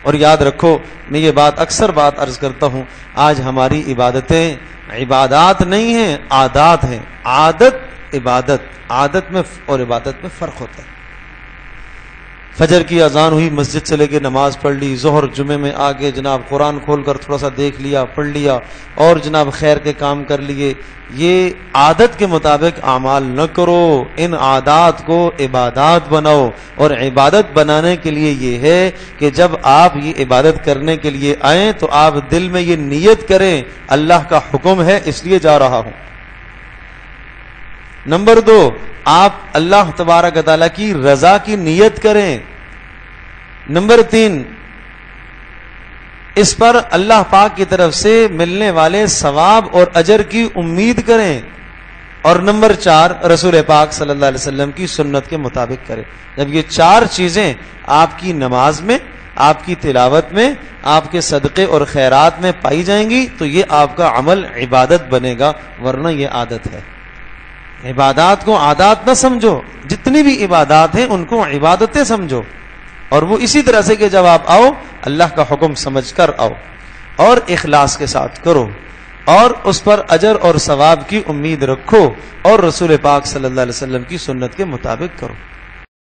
اور یاد رکھو، میں یہ اکثر بات عرض کرتا ہوں، آج ہماری عبادتیں عبادات نہیں ہیں، عادات ہیں۔ عادت میں اور عبادت میں فرق ہوتا ہے۔ فجر کی اذان ہوئی، مسجد چلے گئے، نماز پڑھ لی، ظہر جمعے میں آگے جناب قرآن کھول کر تھوڑا سا دیکھ لیا، پڑھ لیا، اور جناب خیر کے کام کر لیے۔ یہ عادت کے مطابق اعمال نہ کرو، ان عادات کو عبادات بناؤ۔ اور عبادت بنانے کے لیے یہ ہے کہ جب آپ یہ عبادت کرنے کے لیے آئیں تو آپ دل میں یہ نیت کریں، اللہ کا حکم ہے اس لیے جا رہا ہوں۔ نمبر 2، آپ اللہ تبارک و تعالیٰ کی رضا کی نیت کریں۔ نمبر 3، اس پر اللہ پاک کی طرف سے ملنے والے ثواب اور اجر کی امید کریں۔ اور نمبر 4، رسول پاک صلی اللہ علیہ وسلم کی سنت کے مطابق کریں۔ جب یہ 4 چیزیں آپ کی نماز میں، آپ کی تلاوت میں، آپ کے صدقے اور خیرات میں پائی جائیں گی تو یہ آپ کا عمل عبادت بنے گا، ورنہ یہ عادت ہے۔ عبادات کو عادات نہ سمجھو، جتنی بھی عبادات ہیں ان کو عبادتیں سمجھو، اور وہ اسی طرح سے کہ جب آپ آؤ اللہ کا حکم سمجھ کر آؤ اور اخلاص کے ساتھ کرو، اور اس پر اجر اور ثواب کی امید رکھو، اور رسول پاک صلی اللہ علیہ وسلم کی سنت کے مطابق کرو۔